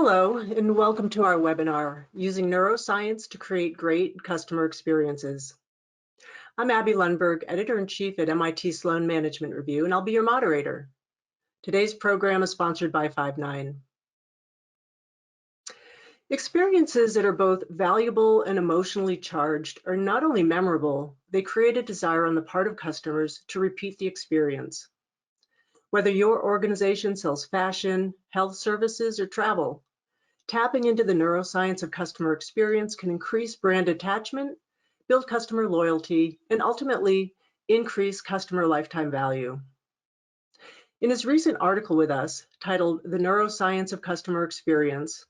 Hello, and welcome to our webinar, Using Neuroscience to Create Great Customer Experiences. I'm Abby Lundberg, Editor-in-Chief at MIT Sloan Management Review, and I'll be your moderator. Today's program is sponsored by Five9. Experiences that are both valuable and emotionally charged are not only memorable, they create a desire on the part of customers to repeat the experience. Whether your organization sells fashion, health services, or travel, tapping into the neuroscience of customer experience can increase brand attachment, build customer loyalty, and ultimately increase customer lifetime value. In his recent article with us, titled The Neuroscience of Customer Experience,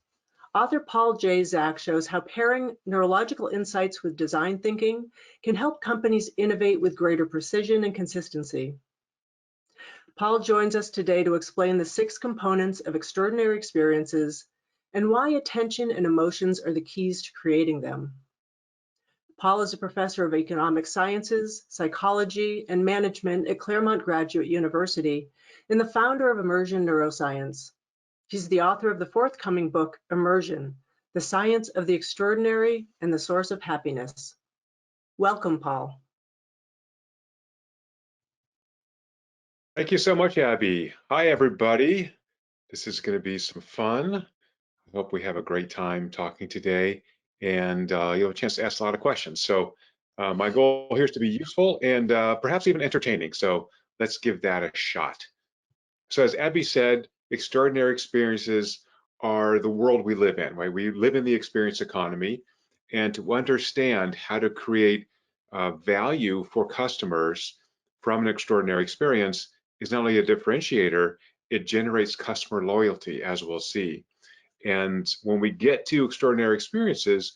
author Paul J. Zak shows how pairing neurological insights with design thinking can help companies innovate with greater precision and consistency. Paul joins us today to explain the 6 components of extraordinary experiences and why attention and emotions are the keys to creating them. Paul is a professor of economic sciences, psychology, and management at Claremont Graduate University and the founder of Immersion Neuroscience. He's the author of the forthcoming book, Immersion, The Science of the Extraordinary and the Source of Happiness. Welcome, Paul. Thank you so much, Abby. Hi, everybody. This is going to be some fun. I hope we have a great time talking today, and you'll have a chance to ask a lot of questions. So my goal here is to be useful and perhaps even entertaining. So let's give that a shot. So as Abby said, extraordinary experiences are the world we live in, right? We live in the experience economy, and to understand how to create value for customers from an extraordinary experience is not only a differentiator, it generates customer loyalty, as we'll see. And when we get to extraordinary experiences,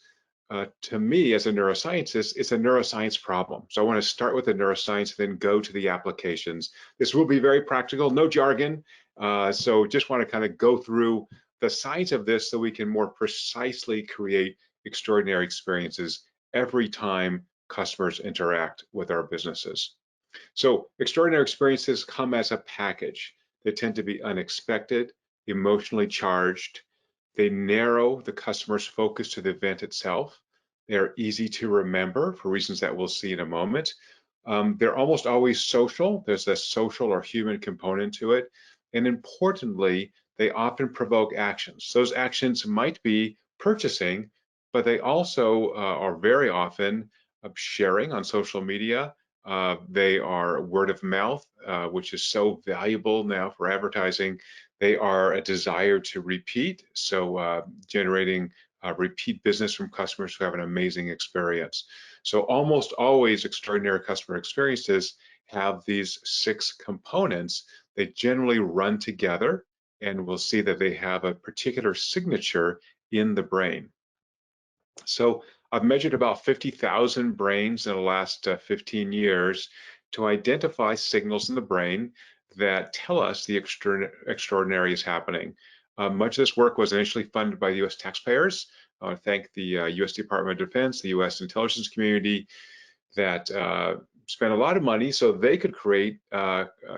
to me as a neuroscientist, it's a neuroscience problem. So I want to start with the neuroscience, then go to the applications. This will be very practical, no jargon. So just want to kind of go through the science of this so we can more precisely create extraordinary experiences every time customers interact with our businesses. So extraordinary experiences come as a package. They tend to be unexpected, emotionally charged. They narrow the customer's focus to the event itself. They're easy to remember for reasons that we'll see in a moment. They're almost always social. There's a social or human component to it. And importantly, they often provoke actions. Those actions might be purchasing, but they also are very often sharing on social media. They are word of mouth, which is so valuable now for advertising. They are a desire to repeat, so generating repeat business from customers who have an amazing experience. So almost always extraordinary customer experiences have these 6 components. They generally run together, and we'll see that they have a particular signature in the brain. So I've measured about 50,000 brains in the last 15 years to identify signals in the brain that tell us the extraordinary is happening. Much of this work was initially funded by US taxpayers. I want to thank the US Department of Defense, the US intelligence community that spent a lot of money so they could create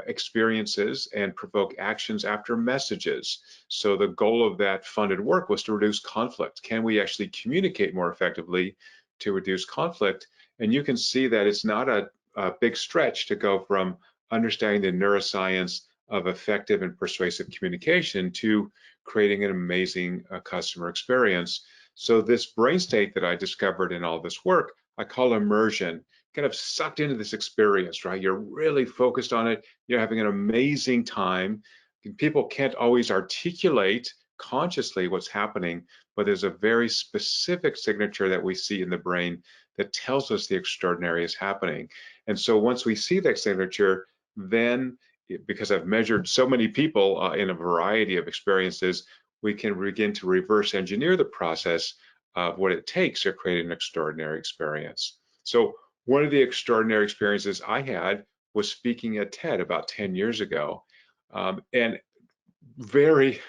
experiences and provoke actions after messages. So the goal of that funded work was to reduce conflict. Can we actually communicate more effectively to reduce conflict? And you can see that it's not a big stretch to go from understanding the neuroscience of effective and persuasive communication to creating an amazing customer experience. So this brain state that I discovered in all this work, I call immersion. Kind of sucked into this experience, right? You're really focused on it. You're having an amazing time. People can't always articulate consciously what's happening, but there's a very specific signature that we see in the brain that tells us the extraordinary is happening. And so once we see that signature, then because I've measured so many people in a variety of experiences, we can begin to reverse engineer the process of what it takes to create an extraordinary experience. So one of the extraordinary experiences I had was speaking at TED about 10 years ago, and very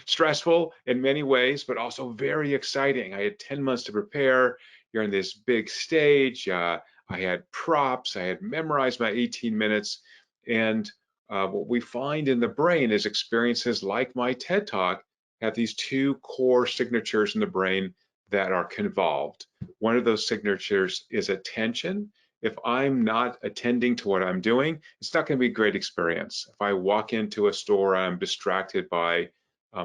stressful in many ways, but also very exciting. I had 10 months to prepare. You're on this big stage. I had props. I had memorized my 18 minutes. And what we find in the brain is experiences like my TED Talk have these two core signatures in the brain that are convolved. One of those signatures is attention. If I'm not attending to what I'm doing, it's not going to be a great experience. If I walk into a store, I'm distracted by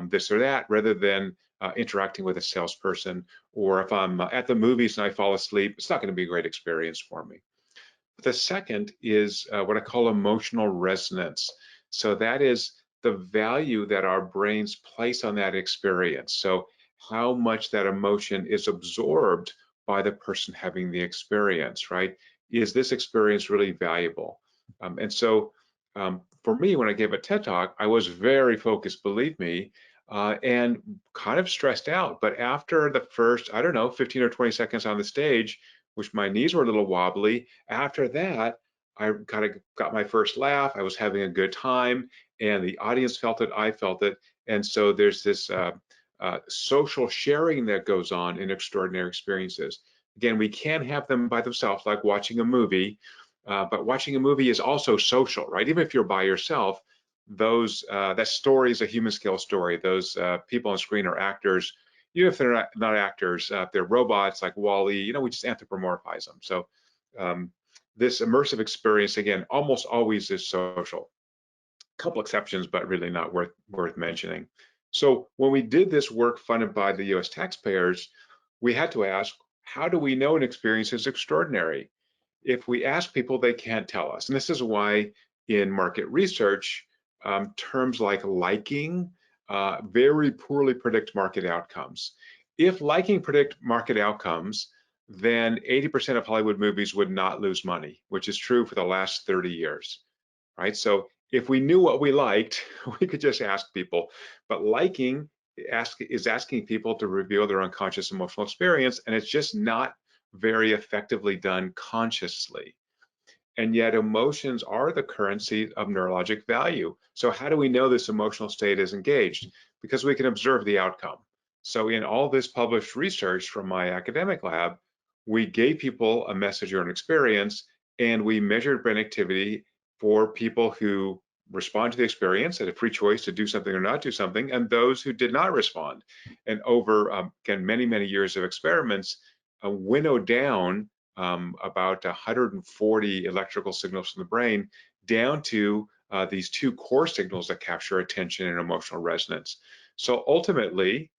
this or that rather than interacting with a salesperson, or if I'm at the movies and I fall asleep, it's not going to be a great experience for me. The second is what I call emotional resonance. So that is the value that our brains place on that experience. So how much that emotion is absorbed by the person having the experience, right? Is this experience really valuable? For me, when I gave a TED Talk, I was very focused, believe me, and kind of stressed out. But after the first, I don't know, 15 or 20 seconds on the stage, which my knees were a little wobbly, after that, I kind of got my first laugh. I was having a good time, and the audience felt it. I felt it, and so there's this social sharing that goes on in extraordinary experiences. Again, we can have them by themselves, like watching a movie, but watching a movie is also social, right? Even if you're by yourself, those that story is a human scale story. Those people on screen are actors. Even if they're not actors, if they're robots like Wall-E, you know, we just anthropomorphize them. So this immersive experience, again, almost always is social. A couple exceptions, but really not worth mentioning. So when we did this work funded by the US taxpayers, we had to ask, how do we know an experience is extraordinary? If we ask people, they can't tell us. And this is why in market research, terms like liking very poorly predict market outcomes. If liking predict market outcomes, then 80% of Hollywood movies would not lose money, which is true for the last 30 years, right? So if we knew what we liked, we could just ask people. But liking is asking people to reveal their unconscious emotional experience, and it's just not very effectively done consciously. And yet emotions are the currency of neurologic value. So how do we know this emotional state is engaged? Because we can observe the outcome. So in all this published research from my academic lab, we gave people a message or an experience, and we measured brain activity for people who respond to the experience, had a free choice to do something or not do something, and those who did not respond. And over, again, many, many years of experiments, winnowed down about 140 electrical signals from the brain down to these two core signals that capture attention and emotional resonance. So ultimately,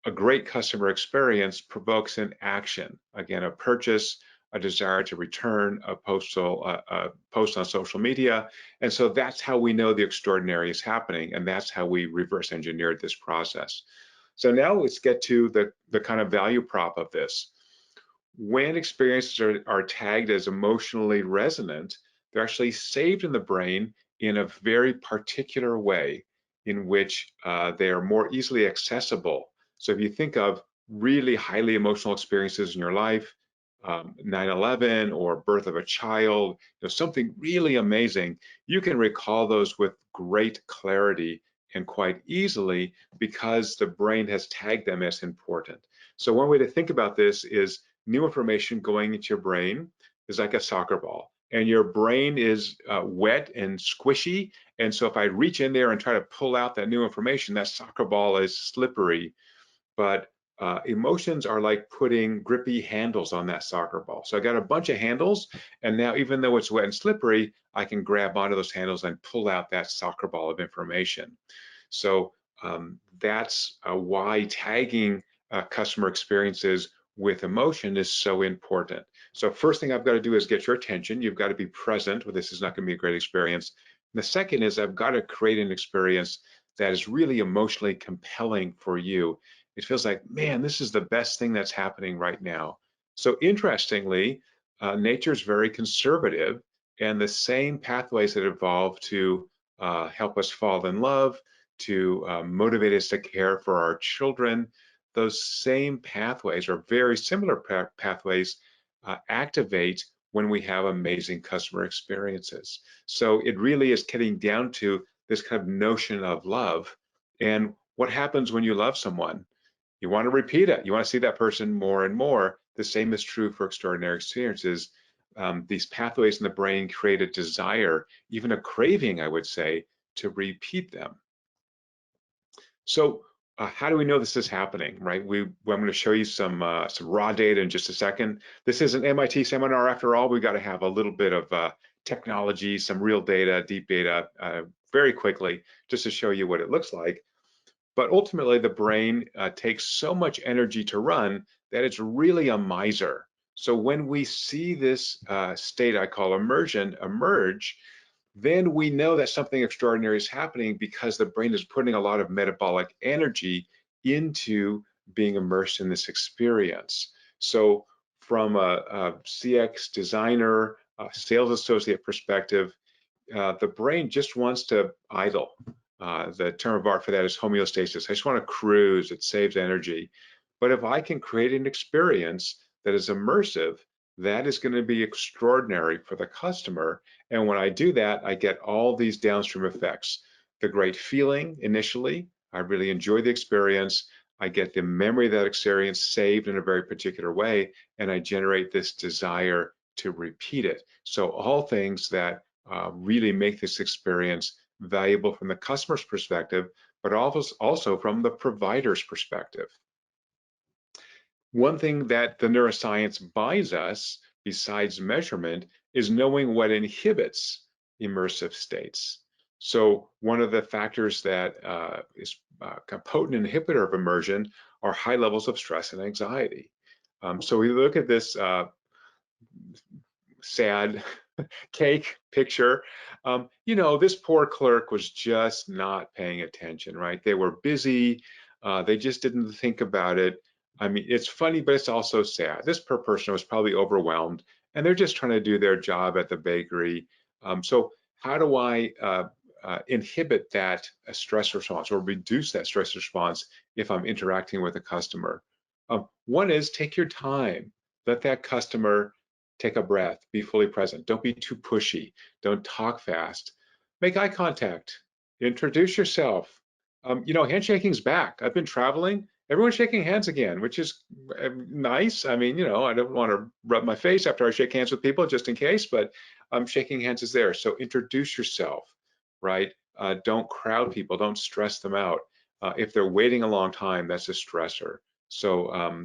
a great customer experience provokes an action, again, a purchase, a desire to return, a post on social media. And so that's how we know the extraordinary is happening, and that's how we reverse engineered this process. So now let's get to the kind of value prop of this. When experiences are tagged as emotionally resonant, they're actually saved in the brain in a very particular way in which they are more easily accessible. So if you think of really highly emotional experiences in your life, 9/11 or birth of a child, something really amazing, you can recall those with great clarity and quite easily because the brain has tagged them as important. So one way to think about this is new information going into your brain is like a soccer ball, and your brain is wet and squishy. And so if I reach in there and try to pull out that new information, that soccer ball is slippery. But emotions are like putting grippy handles on that soccer ball. So I got a bunch of handles, and now even though it's wet and slippery, I can grab onto those handles and pull out that soccer ball of information. So that's why tagging customer experiences with emotion is so important. So first thing I've got to do is get your attention. You've got to be present. Well, this is not going to be a great experience. And the second is I've got to create an experience that is really emotionally compelling for you. It feels like, man, this is the best thing that's happening right now. So interestingly, nature is very conservative, and the same pathways that evolve to help us fall in love, to motivate us to care for our children, those same pathways or very similar pathways activate when we have amazing customer experiences. So it really is getting down to this kind of notion of love. And what happens when you love someone? You want to repeat it. You want to see that person more and more. The same is true for extraordinary experiences. These pathways in the brain create a desire, even a craving, I would say, to repeat them. So how do we know this is happening, right? I'm going to show you some raw data in just a second. This is an MIT seminar after all. We got to have a little bit of technology, some real data, deep data, very quickly, just to show you what it looks like. But ultimately, the brain takes so much energy to run that it's really a miser. So when we see this state I call immersion emerge, then we know that something extraordinary is happening because the brain is putting a lot of metabolic energy into being immersed in this experience. So from a CX designer, a sales associate perspective, the brain just wants to idle. The term of art for that is homeostasis. I just want to cruise, it saves energy. But if I can create an experience that is immersive, that is going to be extraordinary for the customer. And when I do that, I get all these downstream effects. The great feeling initially, I really enjoy the experience. I get the memory of that experience saved in a very particular way, and I generate this desire to repeat it. So all things that really make this experience valuable from the customer's perspective, but also from the provider's perspective. One thing that the neuroscience buys us, besides measurement, is knowing what inhibits immersive states. So one of the factors that is a potent inhibitor of immersion are high levels of stress and anxiety. So we look at this sad cake picture. This poor clerk was just not paying attention, right? They were busy. They just didn't think about it. I mean, it's funny, but it's also sad. This poor person was probably overwhelmed, and they're just trying to do their job at the bakery. So how do I inhibit that stress response or reduce that stress response if I'm interacting with a customer? One is take your time. Let that customer take a breath, be fully present. Don't be too pushy. Don't talk fast. Make eye contact. Introduce yourself. Handshaking's back. I've been traveling. Everyone's shaking hands again, which is nice. I mean, I don't want to rub my face after I shake hands with people just in case, but shaking hands is there. So introduce yourself, right? Don't crowd people. Don't stress them out. If they're waiting a long time, that's a stressor. So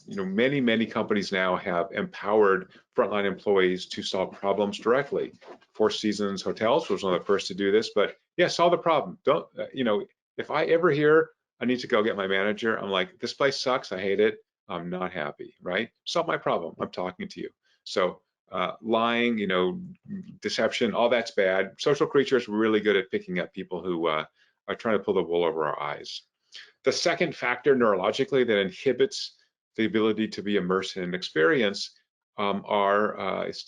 many companies now have empowered frontline employees to solve problems directly. Four Seasons Hotels was one of the first to do this, but yeah, solve the problem. Don't, if I ever hear I need to go get my manager, I'm like, this place sucks, I hate it, I'm not happy, right? Solve my problem, I'm talking to you. So lying, deception, all that's bad. Social creatures are really good at picking up people who are trying to pull the wool over our eyes. The second factor neurologically that inhibits the ability to be immersed in an experience is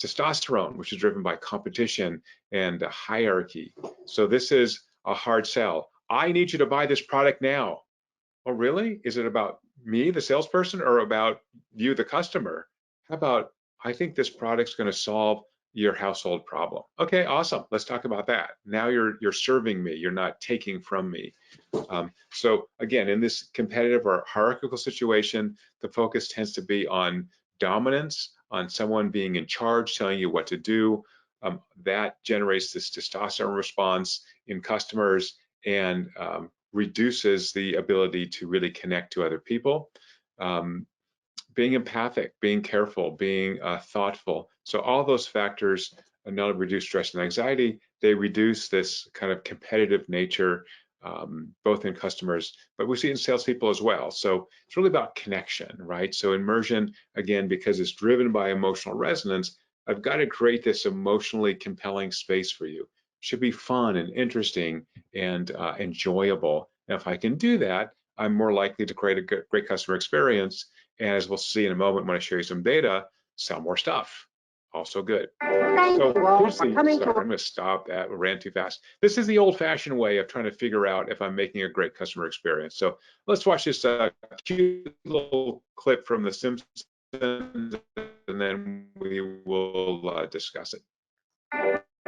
testosterone, which is driven by competition and hierarchy. So this is a hard sell. I need you to buy this product now. Oh, really? Is it about me, the salesperson, or about you, the customer? How about, I think this product's going to solve your household problem. Okay, awesome. Let's talk about that. Now you're serving me. You're not taking from me. So again, in this competitive or hierarchical situation, the focus tends to be on dominance, on someone being in charge, telling you what to do. That generates this testosterone response in customers and reduces the ability to really connect to other people. Being empathic, being careful, being thoughtful. So all those factors not only reduce stress and anxiety, they reduce this kind of competitive nature, both in customers, but we see it in salespeople as well. So it's really about connection, right? So immersion, again, because it's driven by emotional resonance, I've got to create this emotionally compelling space for you. It should be fun and interesting and enjoyable. And if I can do that, I'm more likely to create a great customer experience. And as we'll see in a moment when I show you some data, sell more stuff. Also good. So here's the, sorry, I'm going to stop that. We ran too fast. This is the old-fashioned way of trying to figure out if I'm making a great customer experience. So let's watch this cute little clip from The Simpsons, and then we will discuss it.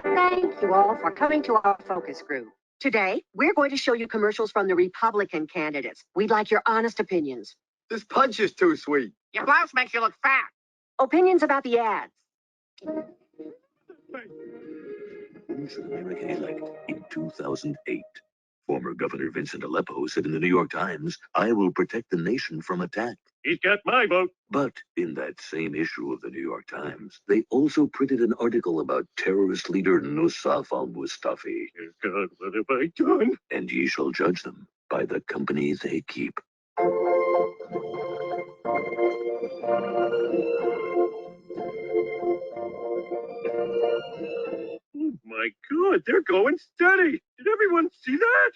Thank you all for coming to our focus group. Today, we're going to show you commercials from the Republican candidates. We'd like your honest opinions. This punch is too sweet. Your blouse makes you look fat. Opinions about the ads. Who's the American elect in 2008? Former Governor Vincent Aleppo said in the New York Times, "I will protect the nation from attack." He's got my vote. But in that same issue of the New York Times, they also printed an article about terrorist leader Nusaf al-Mustafi. God, what have I done? And ye shall judge them by the company they keep. Oh my God, they're going steady. Did everyone see that?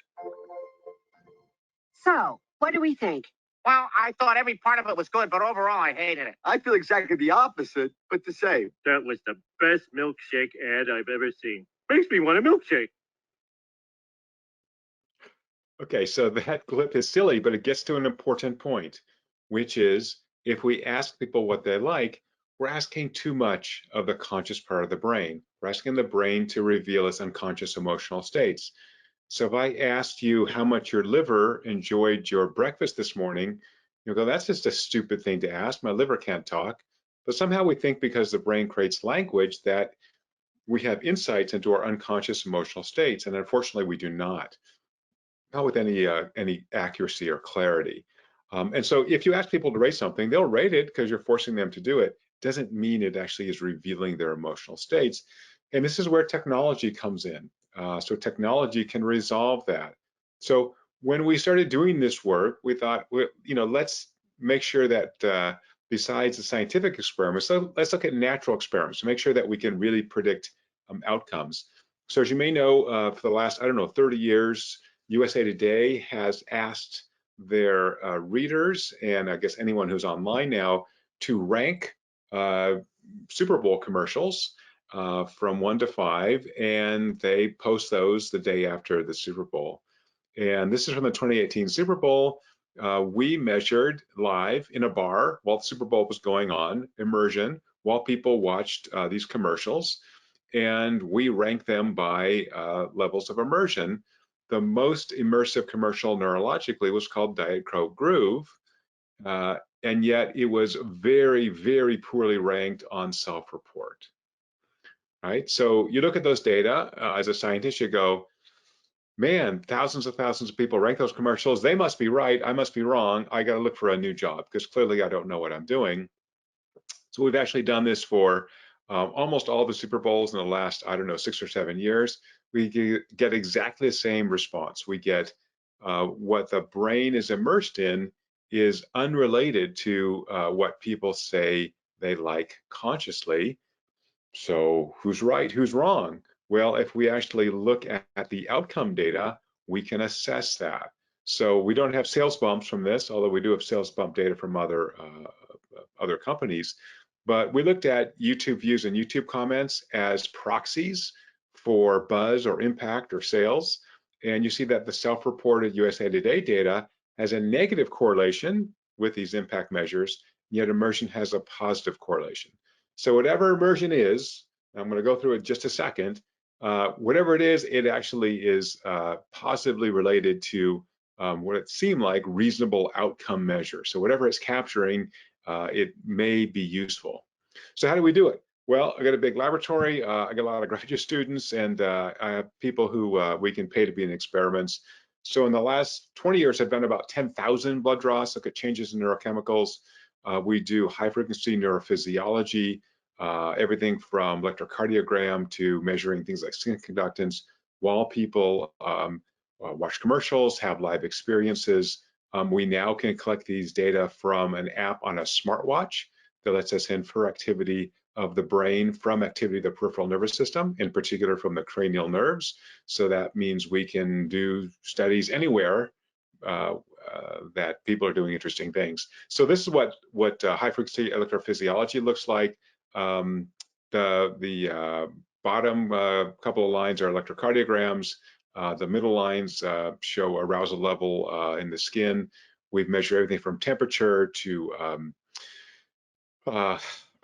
So, what do we think? Well, I thought every part of it was good, but overall I hated it. I feel exactly the opposite, but the same. That was the best milkshake ad I've ever seen. Makes me want a milkshake. Okay, so that clip is silly, but it gets to an important point, which is if we ask people what they like, we're asking too much of the conscious part of the brain. We're asking the brain to reveal its unconscious emotional states. So if I asked you how much your liver enjoyed your breakfast this morning, you'll go, that's just a stupid thing to ask. My liver can't talk. But somehow we think because the brain creates language that we have insights into our unconscious emotional states, and unfortunately we do not with any accuracy or clarity. And so if you ask people to rate something, they'll rate it because you're forcing them to do it. Doesn't mean it actually is revealing their emotional states. And this is where technology comes in. So technology can resolve that. So when we started doing this work, we thought, let's make sure that besides the scientific experiments, so let's look at natural experiments to make sure that we can really predict outcomes. So as you may know, for the last, 30 years, USA Today has asked their readers, and I guess anyone who's online now, to rank Super Bowl commercials from 1 to 5, and they post those the day after the Super Bowl. And this is from the 2018 Super Bowl. We measured live in a bar while the Super Bowl was going on, immersion, while people watched these commercials, and we ranked them by levels of immersion. The most immersive commercial neurologically was called Diet Coke Groove, and yet it was very, very poorly ranked on self-report. Right? So you look at those data as a scientist, you go, man, thousands of people rank those commercials. They must be right. I must be wrong. I got to look for a new job because clearly I don't know what I'm doing. So we've actually done this for almost all the Super Bowls in the last, 6 or 7 years. We get exactly the same response. We get what the brain is immersed in is unrelated to what people say they like consciously. So who's right, who's wrong? Well, if we actually look at the outcome data, we can assess that. So we don't have sales bumps from this, although we do have sales bump data from other companies. But we looked at YouTube views and YouTube comments as proxies for buzz or impact or sales. And you see that the self-reported USA Today data has a negative correlation with these impact measures, yet immersion has a positive correlation. So whatever immersion is, I'm going to go through it just a second, whatever it is, it actually is positively related to what it seemed like reasonable outcome measures. So whatever it's capturing, it may be useful. So how do we do it? Well, I got a big laboratory. I got a lot of graduate students, and I have people who we can pay to be in experiments. So in the last 20 years, I've done about 10,000 blood draws, look at changes in neurochemicals. We do high-frequency neurophysiology, everything from electrocardiogram to measuring things like skin conductance while people watch commercials, have live experiences. We now can collect these data from an app on a smartwatch that lets us infer activity of the brain from activity of the peripheral nervous system, in particular from the cranial nerves. So that means we can do studies anywhere that people are doing interesting things. So this is what high-frequency electrophysiology looks like. The bottom couple of lines are electrocardiograms. The middle lines show arousal level in the skin. We've measured everything from temperature to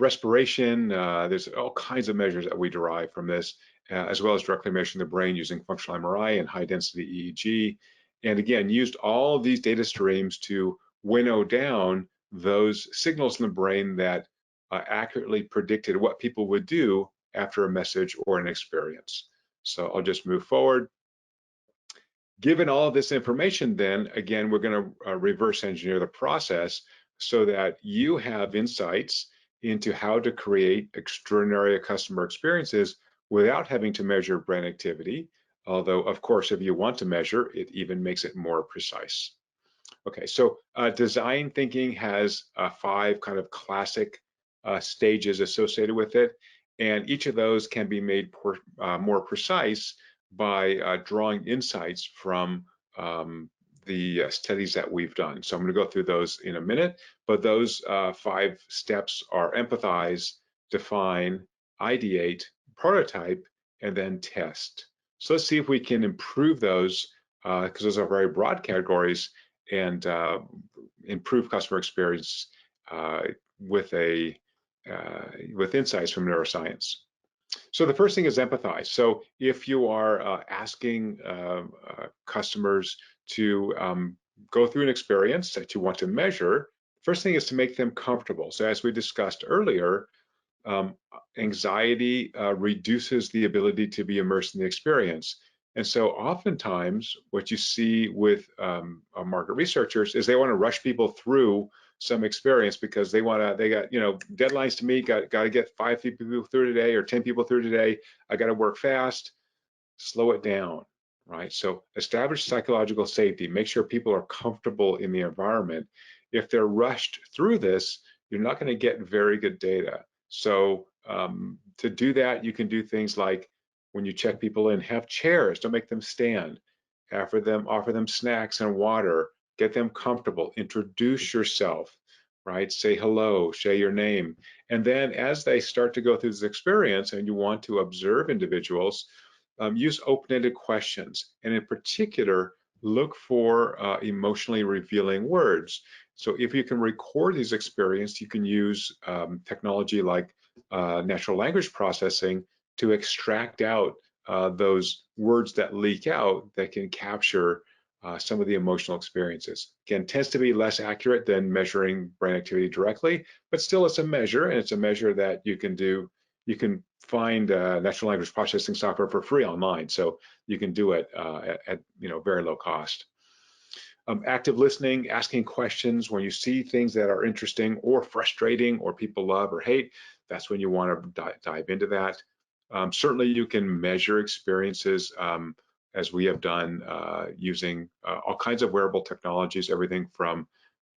respiration. There's all kinds of measures that we derive from this, as well as directly measuring the brain using functional MRI and high-density EEG. And again, used all of these data streams to winnow down those signals in the brain that accurately predicted what people would do after a message or an experience. So I'll just move forward. Given all of this information, then again, we're going to reverse engineer the process so that you have insights into how to create extraordinary customer experiences without having to measure brand activity. Although, of course, if you want to measure, it even makes it more precise. Okay, so design thinking has 5 kind of classic stages associated with it, and each of those can be made more precise by drawing insights from the studies that we've done. So I'm going to go through those in a minute, but those 5 steps are empathize, define, ideate, prototype, and then test. So let's see if we can improve those, because those are very broad categories, and improve customer experience with insights from neuroscience. So the first thing is empathize. So if you are asking customers to go through an experience that you want to measure, first thing is to make them comfortable. So as we discussed earlier, anxiety reduces the ability to be immersed in the experience. And so oftentimes what you see with market researchers is they want to rush people through some experience because they got, deadlines to meet, got to get 5 people through today or 10 people through today. I got to work fast. Slow it down, right? So establish psychological safety, make sure people are comfortable in the environment. If they're rushed through this, you're not going to get very good data. So to do that, you can do things like when you check people in, have chairs, don't make them stand, offer them snacks and water, get them comfortable, introduce yourself, right? Say hello, say your name. And then as they start to go through this experience and you want to observe individuals, use open-ended questions. And in particular, look for emotionally revealing words. So if you can record these experiences, you can use technology like natural language processing to extract out those words that leak out that can capture some of the emotional experiences. Again, tends to be less accurate than measuring brain activity directly, but still it's a measure, and it's a measure that you can do. You can find natural language processing software for free online, so you can do it at very low cost. Active listening, asking questions when you see things that are interesting or frustrating or people love or hate, that's when you want to dive into that. Certainly you can measure experiences as we have done using all kinds of wearable technologies, everything from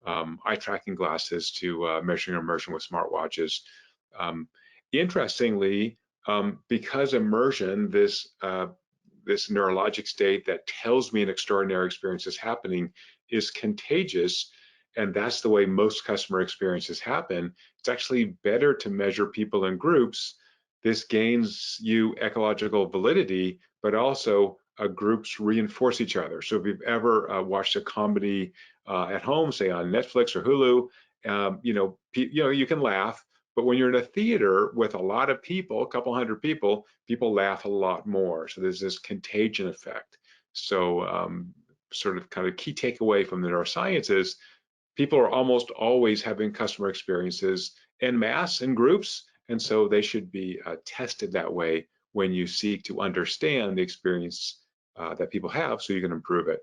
eye tracking glasses to measuring immersion with smartwatches. Interestingly, because immersion, this neurologic state that tells me an extraordinary experience is happening, is contagious, and that's the way most customer experiences happen, it's actually better to measure people in groups. This gains you ecological validity, but also groups reinforce each other. So if you've ever watched a comedy at home, say on Netflix or Hulu, you can laugh, but when you're in a theater with a lot of people, a couple hundred people, people laugh a lot more. So there's this contagion effect. So sort of kind of key takeaway from the neurosciences, people are almost always having customer experiences en masse in groups, and so they should be tested that way when you seek to understand the experience that people have so you can improve it.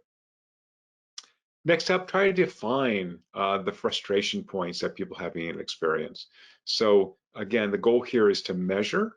Next up, try to define the frustration points that people have in an experience. So again, the goal here is to measure.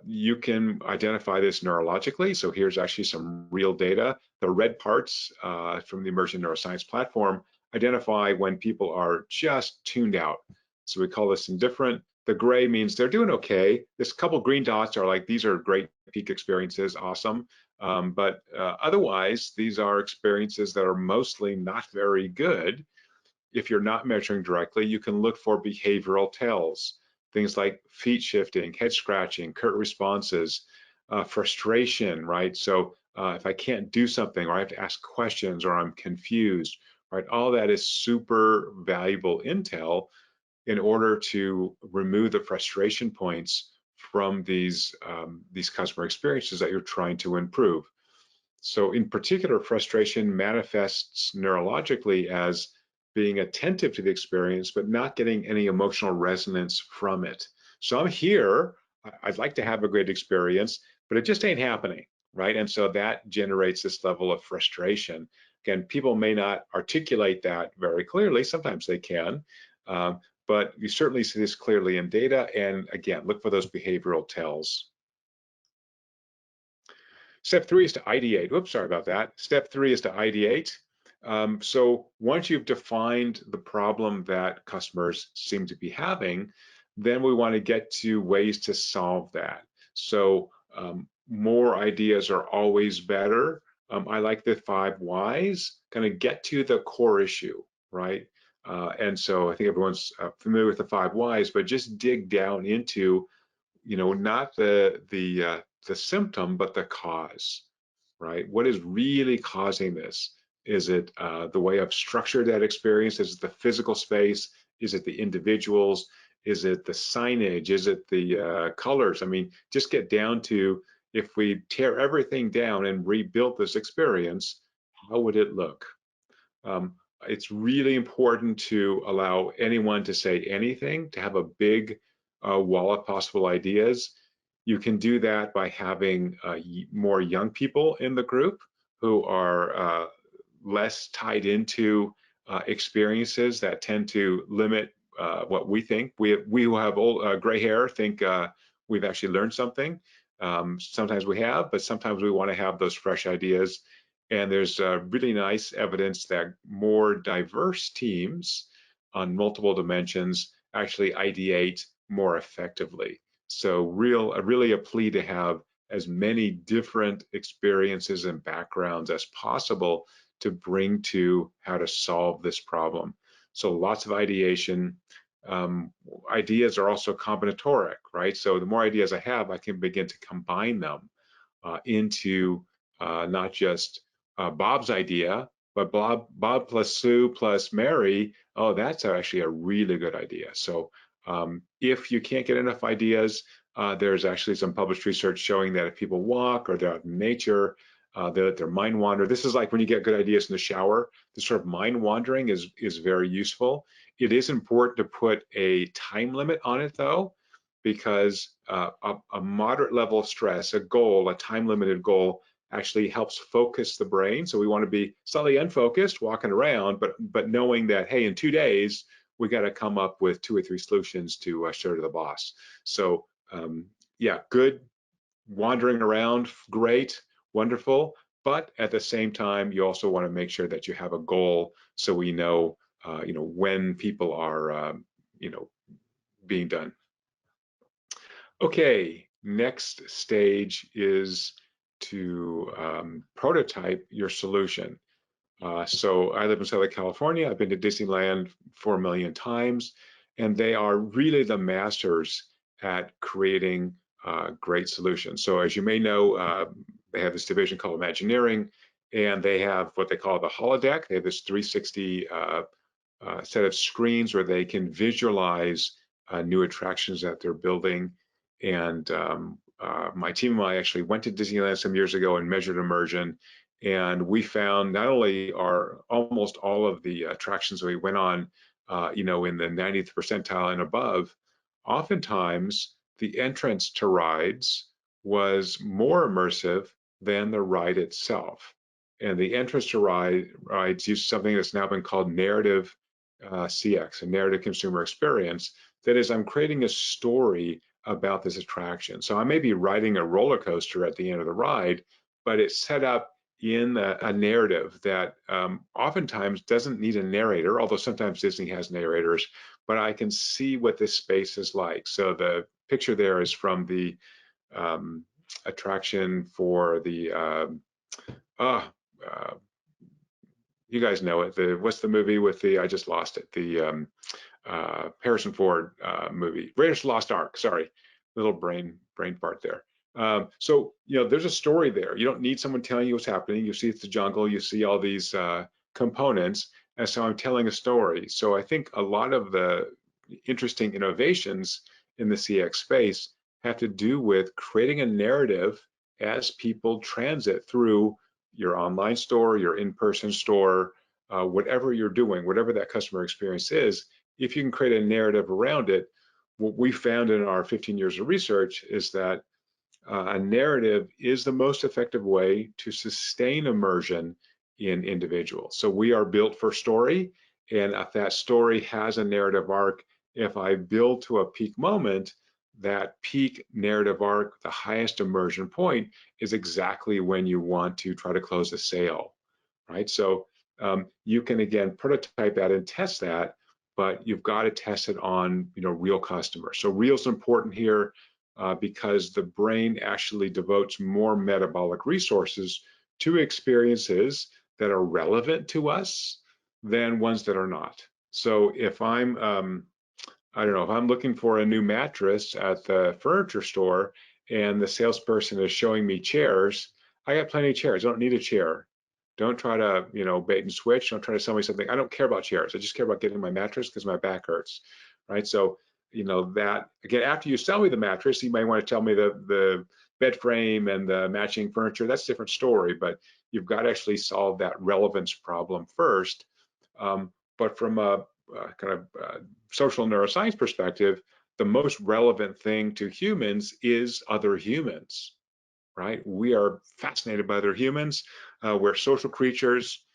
You can identify this neurologically. So here's actually some real data. The red parts from the Immersion Neuroscience platform identify when people are just tuned out. So we call this indifferent. The gray means they're doing okay. This couple green dots are like, these are great peak experiences, awesome. But otherwise, these are experiences that are mostly not very good. If you're not measuring directly, you can look for behavioral tells, things like feet shifting, head scratching, curt responses, frustration, right? So if I can't do something, or I have to ask questions, or I'm confused, right? All that is super valuable intel in order to remove the frustration points from these customer experiences that you're trying to improve. So in particular, frustration manifests neurologically as being attentive to the experience, but not getting any emotional resonance from it. So I'm here, I'd like to have a great experience, but it just ain't happening, right? And so that generates this level of frustration. Again, people may not articulate that very clearly. Sometimes they can, but you certainly see this clearly in data. And again, look for those behavioral tells. Step 3 is to ideate. Whoops, sorry about that. Step 3 is to ideate. So once you've defined the problem that customers seem to be having, then we want to get to ways to solve that. So more ideas are always better. I like the 5 whys, kind of get to the core issue, right? And so I think everyone's familiar with the 5 whys, but just dig down into, not the symptom, but the cause, right? What is really causing this? Is it the way I've structured that experience? Is it the physical space? Is it the individuals? Is it the signage? Is it the colors? I mean, just get down to, if we tear everything down and rebuild this experience, how would it look? It's really important to allow anyone to say anything, to have a big wall of possible ideas. You can do that by having more young people in the group who are less tied into experiences that tend to limit what we think. We who have old gray hair think we've actually learned something. Sometimes we have, but sometimes we want to have those fresh ideas. And there's really nice evidence that more diverse teams on multiple dimensions actually ideate more effectively. So really a plea to have as many different experiences and backgrounds as possible to bring to how to solve this problem. So lots of ideation. Ideas are also combinatoric, right? So the more ideas I have, I can begin to combine them into not just Bob's idea, but Bob plus Sue plus Mary, oh, that's actually a really good idea. So if you can't get enough ideas, there's actually some published research showing that if people walk or they're out in nature, their mind wander. This is like when you get good ideas in the shower. This sort of mind wandering is very useful. It is important to put a time limit on it, though, because a moderate level of stress, a goal, a time-limited goal, actually helps focus the brain. So we want to be slightly unfocused, walking around, but knowing that, hey, in 2 days, we got to come up with 2 or 3 solutions to show to the boss. So yeah, good wandering around, great, wonderful. But at the same time, you also want to make sure that you have a goal, so we know, when people are, being done. Okay, next stage is to prototype your solution. So I live in Southern California. I've been to Disneyland 4 million times, and they are really the masters at creating great solutions. So as you may know, they have this division called Imagineering, and they have what they call the holodeck. They have this 360 set of screens where they can visualize new attractions that they're building. And my team and I actually went to Disneyland some years ago and measured immersion. And we found not only are almost all of the attractions we went on, in the 90th percentile and above, oftentimes the entrance to rides was more immersive than the ride itself. And the entrance to rides use something that's now been called narrative CX, a narrative consumer experience. That is, I'm creating a story about this attraction. So I may be riding a roller coaster at the end of the ride, but it's set up in a narrative that oftentimes doesn't need a narrator, although sometimes Disney has narrators, but I can see what this space is like. So the picture there is from the attraction for the, you guys know it, what's the movie with the, I just lost it, the Harrison Ford movie, Raiders of the Lost Ark, sorry, little brain fart there. So, there's a story there. You don't need someone telling you what's happening. You see it's the jungle, you see all these components, and so I'm telling a story. So I think a lot of the interesting innovations in the CX space have to do with creating a narrative as people transit through your online store, your in-person store, whatever you're doing, whatever that customer experience is. If you can create a narrative around it, what we found in our 15 years of research is that a narrative is the most effective way to sustain immersion in individuals. So we are built for story, and if that story has a narrative arc, if I build to a peak moment, that peak narrative arc, the highest immersion point, is exactly when you want to try to close a sale, right? So you can, again, prototype that and test that, but you've got to test it on, real customers. So real is important here because the brain actually devotes more metabolic resources to experiences that are relevant to us than ones that are not. So if I'm I don't know, if I'm looking for a new mattress at the furniture store and the salesperson is showing me chairs, I got plenty of chairs. I don't need a chair. Don't try to, bait and switch. Don't try to sell me something. I don't care about chairs. I just care about getting my mattress because my back hurts, right? So, that, again, after you sell me the mattress, you might want to tell me the bed frame and the matching furniture. That's a different story, but you've got to actually solve that relevance problem first. But from a kind of social neuroscience perspective, the most relevant thing to humans is other humans, right? We are fascinated by other humans. We're social creatures.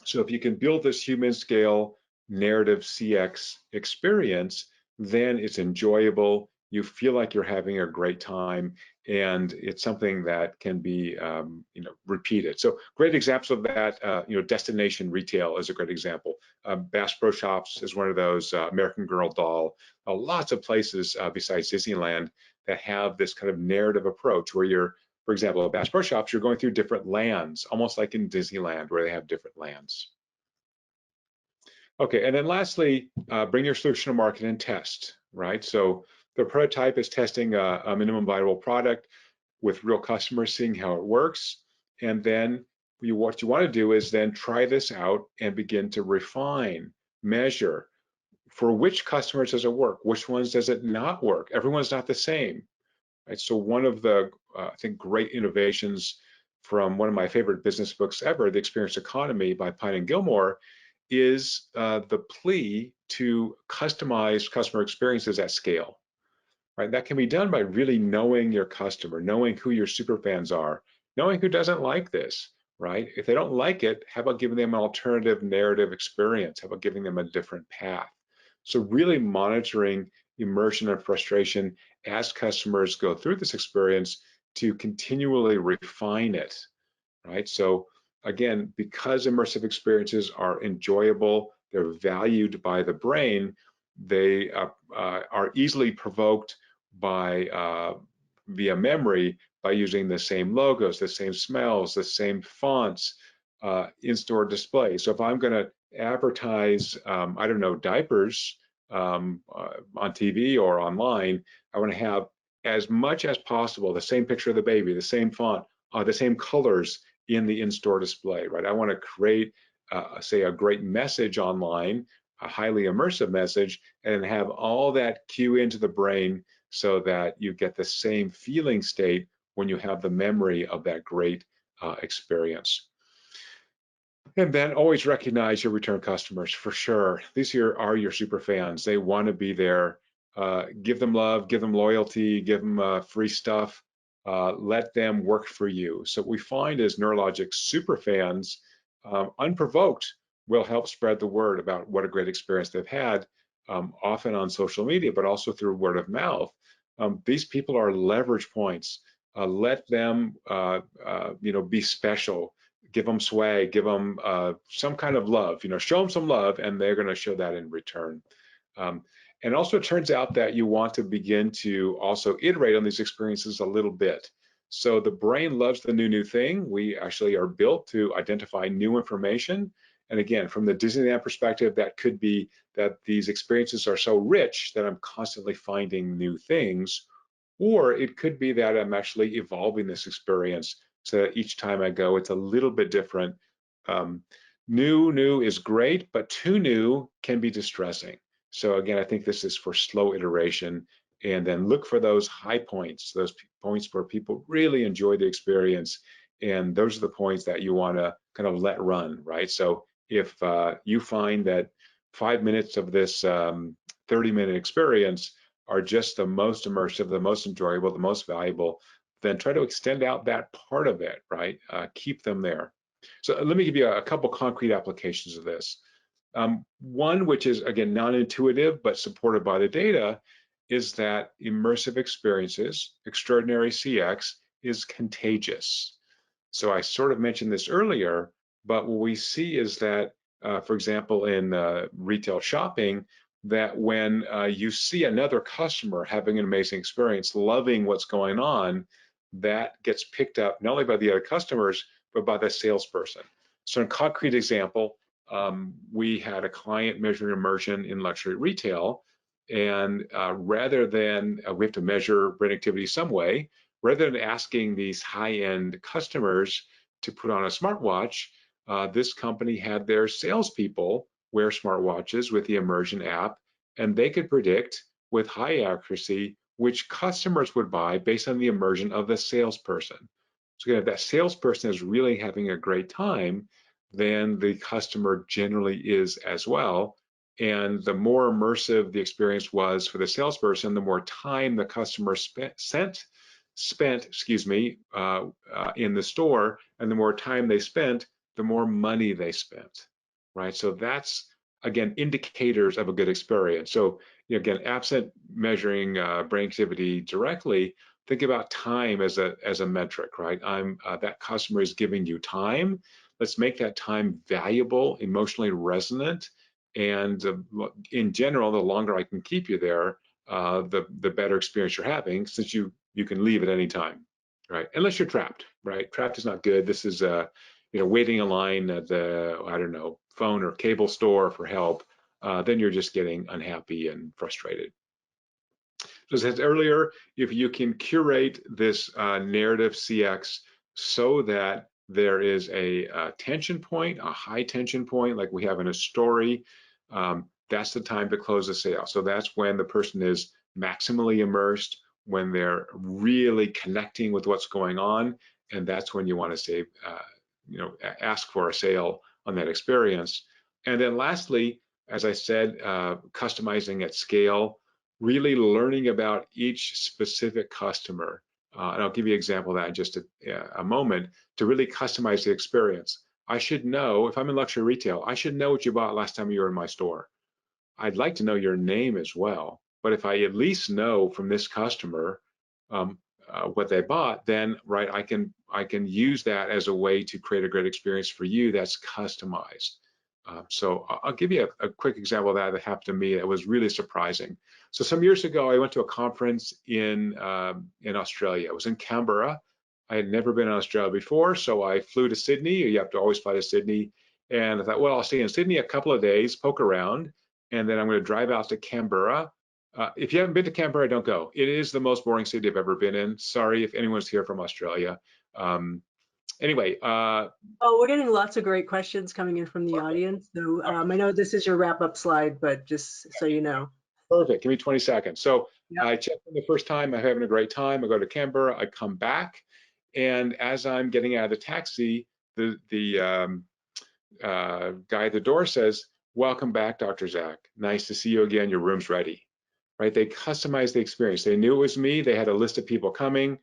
So if you can build this human scale narrative CX experience, then it's enjoyable. You feel like you're having a great time, and it's something that can be, repeated. So great examples of that, destination retail is a great example. Bass Pro Shops is one of those. American Girl doll. Lots of places besides Disneyland that have this kind of narrative approach where you're, for example, at Bass Pro Shops, you're going through different lands, almost like in Disneyland where they have different lands. Okay, and then lastly, bring your solution to market and test, right? So the prototype is testing a minimum viable product with real customers, seeing how it works. And then what you want to do is then try this out and begin to refine, measure. For which customers does it work? Which ones does it not work? Everyone's not the same. Right? So one of the, I think, great innovations from one of my favorite business books ever, The Experience Economy by Pine and Gilmore, is the plea to customize customer experiences at scale. Right? That can be done by really knowing your customer, knowing who your super fans are, knowing who doesn't like this, right? If they don't like it, how about giving them an alternative narrative experience? How about giving them a different path? So really monitoring immersion and frustration as customers go through this experience to continually refine it, right? So again, because immersive experiences are enjoyable, they're valued by the brain, they are easily provoked by via memory by using the same logos, the same smells, the same fonts, in-store display. So if I'm going to advertise, I don't know, diapers on TV or online, I want to have as much as possible the same picture of the baby, the same font, the same colors in the in-store display, right? I want to create, say, a great message online, a highly immersive message, and have all that cue into the brain so that you get the same feeling state when you have the memory of that great experience. And then always recognize your return customers for sure. These here are your super fans. They want to be there. Give them love, give them loyalty, give them free stuff. Let them work for you. So what we find is Neurologic super fans, unprovoked, will help spread the word about what a great experience they've had, often on social media, but also through word of mouth. These people are leverage points. Let them, be special. Give them swag, give them some kind of love, show them some love, and they're going to show that in return. And also, it turns out that you want to begin to also iterate on these experiences a little bit. So the brain loves the new thing. We actually are built to identify new information. And again, from the Disneyland perspective, that could be that these experiences are so rich that I'm constantly finding new things. Or it could be that I'm actually evolving this experience so that each time I go, it's a little bit different. New is great, but too new can be distressing. So again, I think this is for slow iteration, and then look for those high points, those points where people really enjoy the experience. And those are the points that you want to kind of let run, right? So if you find that 5 minutes of this 30-minute experience are just the most immersive, the most enjoyable, the most valuable, then try to extend out that part of it, right? Keep them there. So let me give you a couple concrete applications of this. One, which is, again, non-intuitive, but supported by the data, is that immersive experiences, extraordinary CX, is contagious. So I sort of mentioned this earlier, but what we see is that, for example, in retail shopping, that when you see another customer having an amazing experience, loving what's going on, that gets picked up not only by the other customers, but by the salesperson. So in a concrete example, we had a client measuring immersion in luxury retail, and rather than, we have to measure brand activity some way, rather than asking these high-end customers to put on a smartwatch, this company had their salespeople wear smartwatches with the Immersion app, and they could predict with high accuracy which customers would buy based on the immersion of the salesperson. So if that salesperson is really having a great time, then the customer generally is as well. And the more immersive the experience was for the salesperson, the more time the customer spent in the store, and the more time they spent, the more money they spent, right? So that's, again, indicators of a good experience. So again, absent measuring brain activity directly, think about time as a metric, right? That customer is giving you time. Let's make that time valuable, emotionally resonant, and in general, the longer I can keep you there, the better experience you're having, since you can leave at any time, right? Unless you're trapped, right? Trapped is not good. This is waiting in line at the, I don't know, phone or cable store for help. Then you're just getting unhappy and frustrated. So as I said earlier, if you can curate this narrative CX so that there is a tension point, a high tension point, like we have in a story, that's the time to close the sale. So that's when the person is maximally immersed, when they're really connecting with what's going on, and that's when you want to say, ask for a sale on that experience. And then lastly, as I said, customizing at scale, really learning about each specific customer. And I'll give you an example of that in just a moment, to really customize the experience. I should know, if I'm in luxury retail, I should know what you bought last time you were in my store. I'd like to know your name as well, but if I at least know from this customer what they bought, then right, I can use that as a way to create a great experience for you that's customized. So I'll give you a quick example of that happened to me that was really surprising. So some years ago, I went to a conference in Australia. It was in Canberra. I had never been in Australia before, so I flew to Sydney. You have to always fly to Sydney. And I thought, well, I'll stay in Sydney a couple of days, poke around, and then I'm going to drive out to Canberra. If you haven't been to Canberra, don't go. It is the most boring city I've ever been in. Sorry if anyone's here from Australia. Anyway. Oh, we're getting lots of great questions coming in from the audience. So I know this is your wrap-up slide, but just so you know. Perfect. Give me 20 seconds. So Yep. I checked in the first time. I'm having a great time. I go to Canberra. I come back, and as I'm getting out of the taxi, the guy at the door says, "Welcome back, Dr. Zach. Nice to see you again. Your room's ready." Right? They customized the experience. They knew it was me. They had a list of people coming.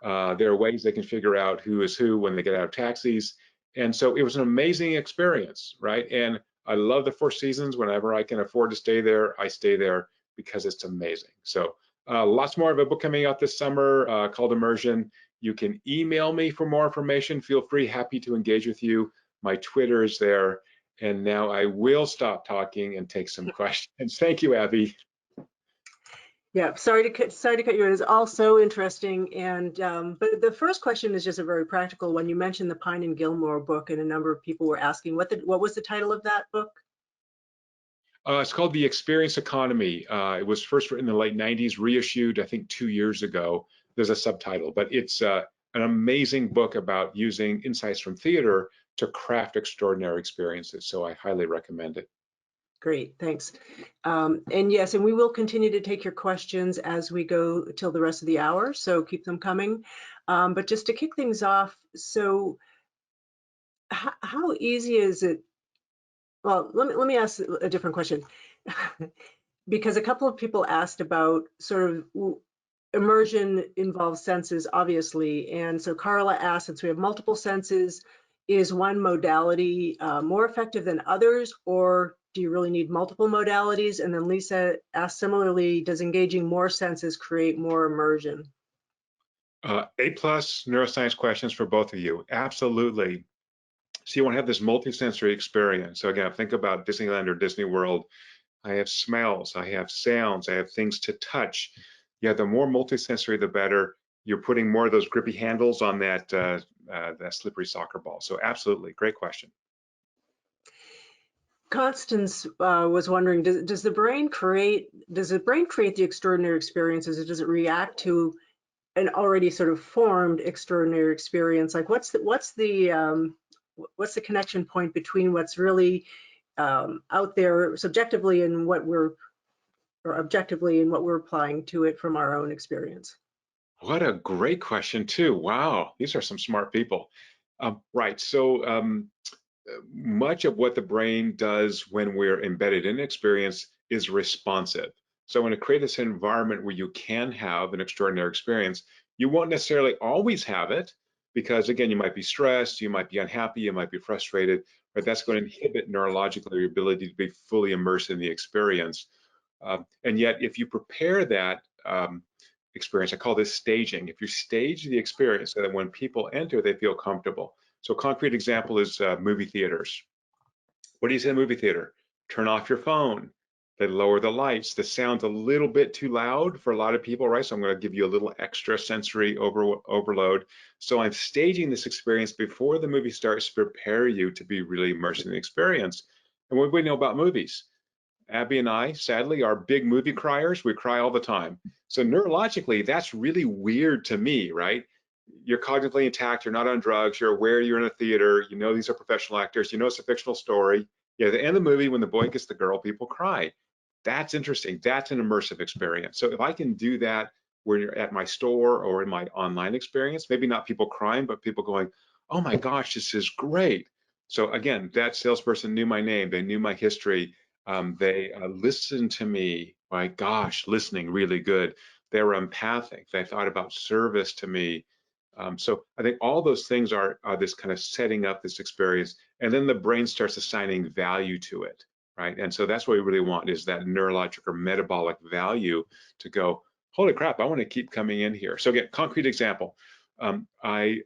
There are ways they can figure out who is who when they get out of taxis. And so it was an amazing experience, right? And I love the Four Seasons. Whenever I can afford to stay there, I stay there because it's amazing. So lots more of a book coming out this summer called Immersion. You can email me for more information. Feel free, happy to engage with you. My Twitter is there. And now I will stop talking and take some questions. Thank you, Abby. Yeah, sorry to cut you in. It's all so interesting, and but the first question is just a very practical one. You mentioned the Pine and Gilmore book, and a number of people were asking what was the title of that book? It's called The Experience Economy. It was first written in the late 90s, reissued, I think, 2 years ago. There's a subtitle, but it's an amazing book about using insights from theater to craft extraordinary experiences. So I highly recommend it. Great, thanks. And yes, and we will continue to take your questions as we go till the rest of the hour, so keep them coming. But just to kick things off, so how easy is it? Well, let me ask a different question. Because a couple of people asked about sort of immersion involves senses, obviously. And so Carla asked, since we have multiple senses, is one modality more effective than others, or do you really need multiple modalities? And then Lisa asked similarly, does engaging more senses create more immersion? A+ neuroscience questions for both of you. Absolutely. So you want to have this multisensory experience. So again, think about Disneyland or Disney World. I have smells, I have sounds, I have things to touch. Yeah, the more multisensory, the better. You're putting more of those grippy handles on that slippery soccer ball. So absolutely, great question. Constance was wondering, does the brain create the extraordinary experiences, or does it react to an already sort of formed extraordinary experience? Like what's the connection point between what's really out there subjectively and objectively and what we're applying to it from our own experience? What a great question too. Wow, these are some smart people. Right, so much of what the brain does when we're embedded in experience is responsive. So when to create this environment where you can have an extraordinary experience, you won't necessarily always have it, because again, you might be stressed, you might be unhappy, you might be frustrated, but that's going to inhibit neurologically your ability to be fully immersed in the experience. And yet, if you prepare that experience, I call this staging. If you stage the experience so that when people enter, they feel comfortable. So a concrete example is movie theaters. What do you say in a movie theater? Turn off your phone. They lower the lights. The sound's a little bit too loud for a lot of people, right? So I'm going to give you a little extra sensory overload. So I'm staging this experience before the movie starts to prepare you to be really immersed in the experience. And what do we know about movies? Abby and I, sadly, are big movie criers. We cry all the time. So neurologically, that's really weird to me, right? You're cognitively intact, you're not on drugs, you're aware you're in a theater, you know these are professional actors, you know it's a fictional story. Yeah, at the end of the movie, when the boy gets the girl, people cry. That's interesting. That's an immersive experience. So if I can do that when you're at my store or in my online experience, maybe not people crying, but people going, oh my gosh, this is great. So again, that salesperson knew my name, they knew my history, they listened to me. My gosh, listening really good. They were empathic. They thought about service to me. So I think all those things are this kind of setting up this experience, and then the brain starts assigning value to it, right? And so that's what we really want, is that neurological or metabolic value to go, holy crap, I want to keep coming in here. So again, concrete example. I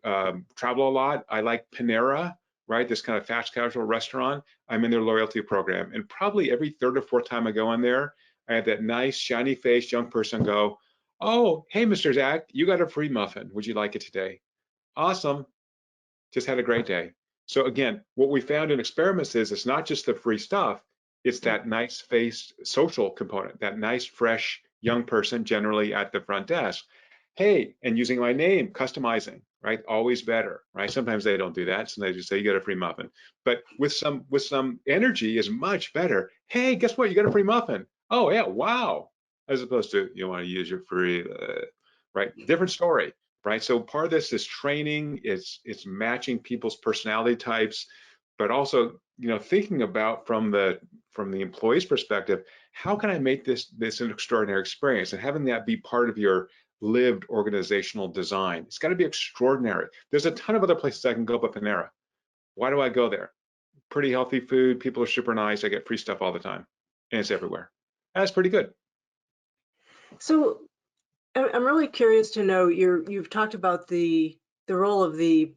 travel a lot. I like Panera, right? This kind of fast casual restaurant. I'm in their loyalty program, and probably every third or fourth time I go in there, I have that nice shiny faced young person go, oh, hey, Mr. Zach, you got a free muffin. Would you like it today? Awesome. Just had a great day. So again, what we found in experiments is it's not just the free stuff, it's that nice faced social component, that nice, fresh young person generally at the front desk. Hey, and using my name, customizing, right? Always better, right? Sometimes they don't do that. Sometimes they just say you get a free muffin. But with some energy is much better. Hey, guess what? You got a free muffin. Oh yeah, wow. As opposed to you want to use your free, right? Different story, right? So part of this is training. It's matching people's personality types, but also thinking about from the employee's perspective, how can I make this an extraordinary experience, and having that be part of your lived organizational design. It's got to be extraordinary. There's a ton of other places I can go but Panera. Why do I go there? Pretty healthy food. People are super nice. I get free stuff all the time, and it's everywhere. That's pretty good. So I'm really curious to know, you've talked about the role of the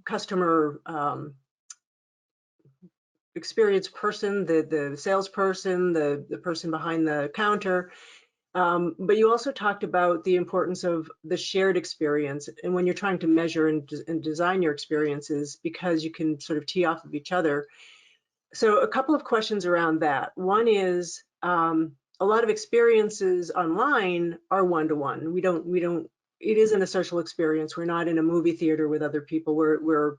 customer experience person, the salesperson, the person behind the counter. But you also talked about the importance of the shared experience, and when you're trying to measure and design your experiences, because you can sort of tee off of each other. So a couple of questions around that. One is, a lot of experiences online are one-to-one. We don't, it isn't a social experience. We're not in a movie theater with other people. We're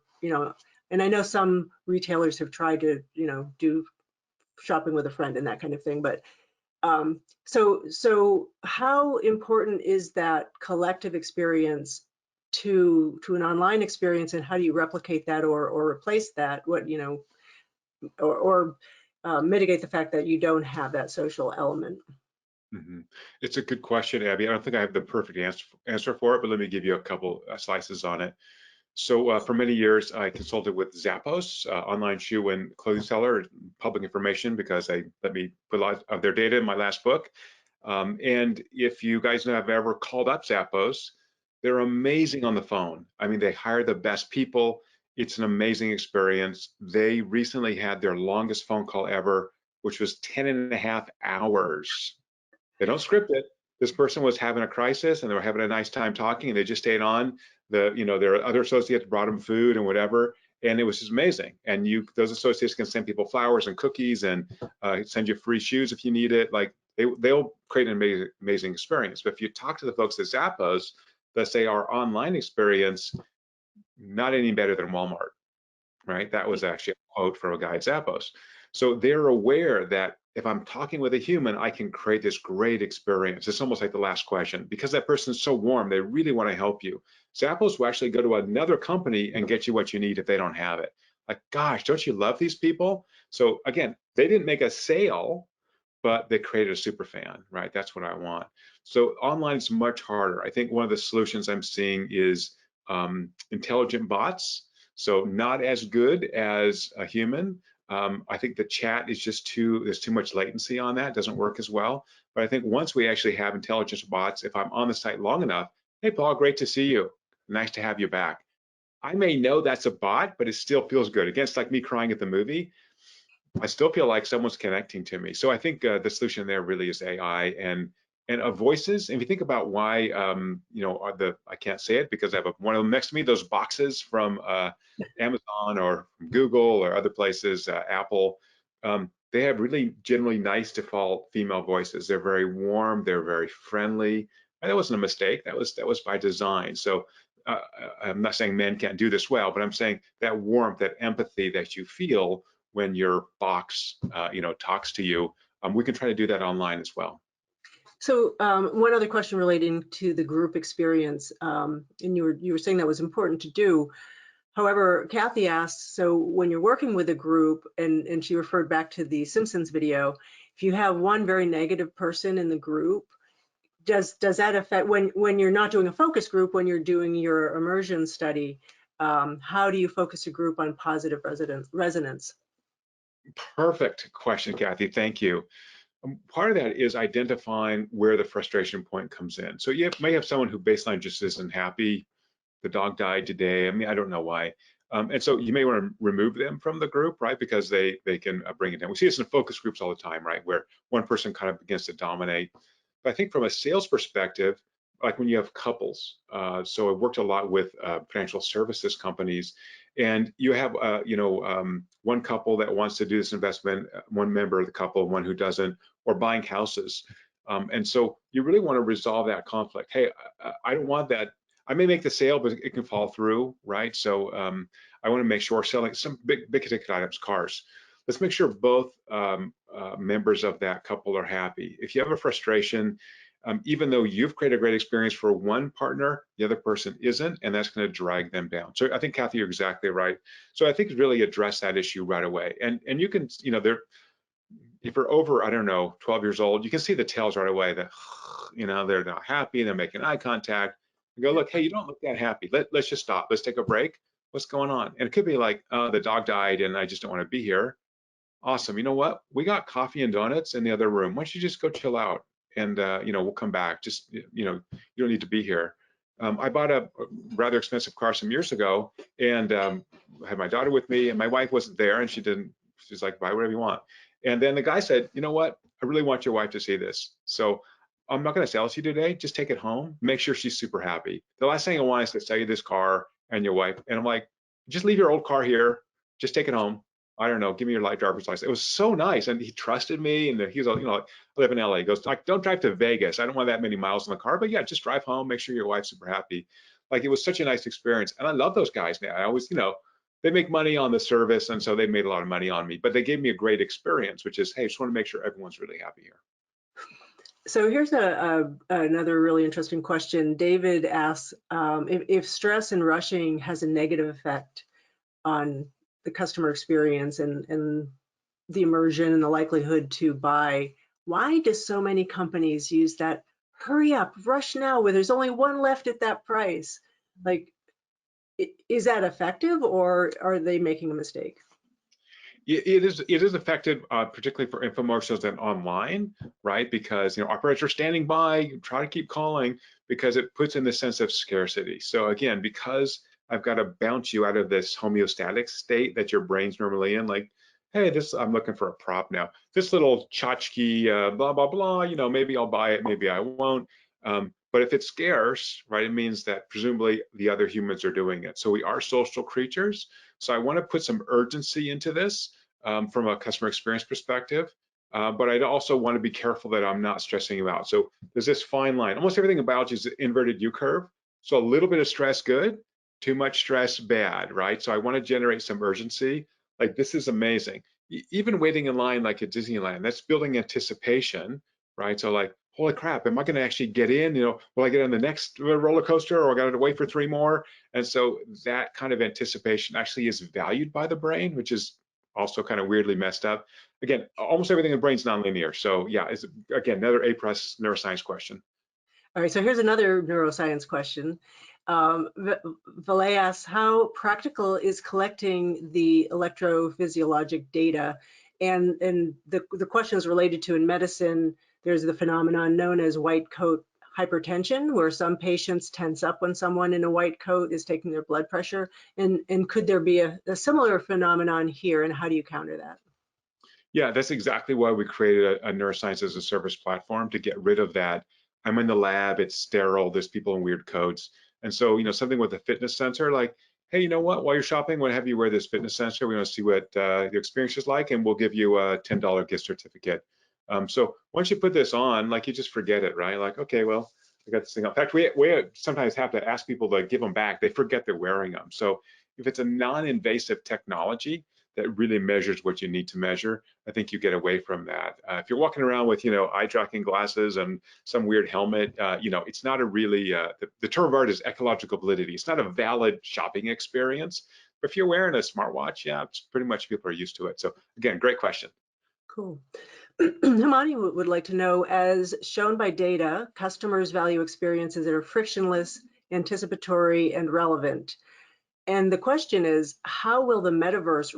and I know some retailers have tried to, do shopping with a friend and that kind of thing, but so how important is that collective experience to an online experience, and how do you replicate that or replace that? What or mitigate the fact that you don't have that social element? Mhm. It's a good question, Abby. I don't think I have the perfect answer for it, but let me give you a couple slices on it. So for many years, I consulted with Zappos, online shoe and clothing seller, public information, because they let me put a lot of their data in my last book. And if you guys have ever called up Zappos, they're amazing on the phone. I mean, they hire the best people. It's an amazing experience. They recently had their longest phone call ever, which was 10.5 hours. They don't script it. This person was having a crisis and they were having a nice time talking, and they just stayed on. Their other associates brought them food and whatever, and it was just amazing. And those associates can send people flowers and cookies and send you free shoes if you need it. Like they'll create an amazing experience. But if you talk to the folks at Zappos, they'll say our online experience not any better than Walmart, right? That was actually a quote from a guy at Zappos. So they're aware that if I'm talking with a human, I can create this great experience. It's almost like the last question. Because that person's so warm, they really want to help you. Zappos will actually go to another company and get you what you need if they don't have it. Like, gosh, don't you love these people? So again, they didn't make a sale, but they created a super fan, right? That's what I want. So online is much harder. I think one of the solutions I'm seeing is intelligent bots. So not as good as a human. I think the chat is just there's too much latency on that, doesn't work as well. But I think once we actually have intelligence bots, if I'm on the site long enough, hey, Paul, great to see you. Nice to have you back. I may know that's a bot, but it still feels good. Again, it's like me crying at the movie. I still feel like someone's connecting to me. So I think the solution there really is AI and voices. And if you think about why, I can't say it because I have one of them next to me, those boxes from Amazon or from Google or other places, Apple, they have really generally nice default female voices. They're very warm, they're very friendly. And that wasn't a mistake. That was by design. So I'm not saying men can't do this well, but I'm saying that warmth, that empathy that you feel when your box, talks to you. We can try to do that online as well. So one other question relating to the group experience, and you were saying that was important to do. However, Kathy asked, so when you're working with a group, and she referred back to the Simpsons video, if you have one very negative person in the group, does that affect when you're not doing a focus group, when you're doing your immersion study, how do you focus a group on positive resonance? Perfect question, Kathy. Thank you. Part of that is identifying where the frustration point comes in. So you may have someone who baseline just isn't happy. The dog died today. I mean, I don't know why. And so you may want to remove them from the group, right? Because they can bring it down. We see this in focus groups all the time, right? Where one person kind of begins to dominate. But I think from a sales perspective, like when you have couples, so I've worked a lot with financial services companies, and you have, one couple that wants to do this investment, one member of the couple, one who doesn't, or buying houses. And so you really want to resolve that conflict. Hey, I don't want that. I may make the sale, but it can fall through, right? So I want to make sure selling some big ticket items, cars. Let's make sure both members of that couple are happy. If you have a frustration, even though you've created a great experience for one partner, the other person isn't, and that's going to drag them down. So I think, Kathy, you're exactly right. So I think really address that issue right away. And you can, if you're over, I don't know, 12 years old, you can see the tails right away that, they're not happy, they're making eye contact. You go, look, hey, you don't look that happy. Let's just stop. Let's take a break. What's going on? And it could be like, the dog died and I just don't want to be here. Awesome. You know what? We got coffee and donuts in the other room. Why don't you just go chill out? And we'll come back. Just you don't need to be here. I bought a rather expensive car some years ago, and had my daughter with me, and my wife wasn't there, and she's like, buy whatever you want. And then the guy said, you know what? I really want your wife to see this. So I'm not going to sell it to you today. Just take it home. Make sure she's super happy. The last thing I want is to sell you this car and your wife. And I'm like, just leave your old car here. Just take it home. I don't know, give me your light driver's license. It was so nice. And he trusted me. And he was, I live in LA. He goes, like, don't drive to Vegas. I don't want that many miles in the car, but yeah, just drive home, make sure your wife's super happy. Like, it was such a nice experience. And I love those guys now. I always, they make money on the service. And so they made a lot of money on me, but they gave me a great experience, which is, hey, I just want to make sure everyone's really happy here. So here's another really interesting question. David asks, if stress and rushing has a negative effect on the customer experience and the immersion and the likelihood to buy, Why do so many companies use that hurry up, rush now, where there's only one left at that price? Like, is that effective, or are they making a mistake? It is effective, particularly for infomercials and online, right? Because operators are standing by, try to keep calling, because it puts in the sense of scarcity. So again, because I've got to bounce you out of this homeostatic state that your brain's normally in, like, hey, I'm looking for a prop now. This little tchotchke, blah blah blah. Maybe I'll buy it, maybe I won't. But if it's scarce, right, it means that presumably the other humans are doing it. So we are social creatures. So I want to put some urgency into this from a customer experience perspective, but I also want to be careful that I'm not stressing you out. So there's this fine line. Almost everything about you is an inverted U curve. So a little bit of stress, good. Too much stress, bad, right? So I want to generate some urgency. Like, this is amazing. Even waiting in line like at Disneyland, that's building anticipation, right? So like, holy crap, am I going to actually get in? Will I get on the next roller coaster, or I got to wait for 3 more? And so that kind of anticipation actually is valued by the brain, which is also kind of weirdly messed up. Again, almost everything in the brain's nonlinear. So yeah, it's again another A+ neuroscience question. All right, so here's another neuroscience question. Valet asks, how practical is collecting the electrophysiologic data? And the question is related to, in medicine, there's the phenomenon known as white coat hypertension, where some patients tense up when someone in a white coat is taking their blood pressure. And could there be a similar phenomenon here, and how do you counter that? Yeah, that's exactly why we created a neuroscience as a service platform, to get rid of that. I'm in the lab, it's sterile, there's people in weird coats. And so, something with a fitness sensor, like, hey, you know what, while you're shopping, we'll have you wear this fitness sensor. We want to see what the experience is like, and we'll give you a $10 gift certificate. So once you put this on, like, you just forget it, right? Like, okay, well, I got this thing on. In fact, we sometimes have to ask people to give them back. They forget they're wearing them. So if it's a non-invasive technology that really measures what you need to measure, I think you get away from that. If you're walking around with, eye tracking glasses and some weird helmet, it's not a really, the term of art is ecological validity. It's not a valid shopping experience. But if you're wearing a smartwatch, yeah, it's pretty much people are used to it. So again, great question. Cool. Himani would like to know, as shown by data, customers value experiences that are frictionless, anticipatory, and relevant. And the question is, how will the metaverse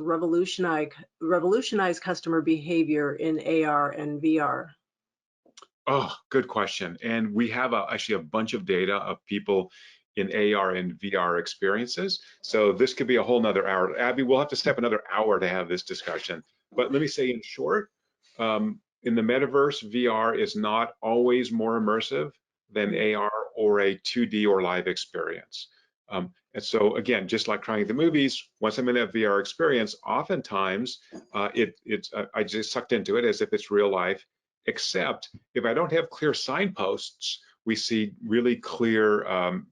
revolutionize customer behavior in AR and VR? Oh, good question. And we have actually a bunch of data of people in AR and VR experiences. So this could be a whole nother hour. Abby, we'll have to step another hour to have this discussion. But let me say in short, in the metaverse, VR is not always more immersive than AR or a 2D or live experience. And so again, just like trying the movies, once I'm in a VR experience, oftentimes I just sucked into it as if it's real life, except if I don't have clear signposts, we see really clear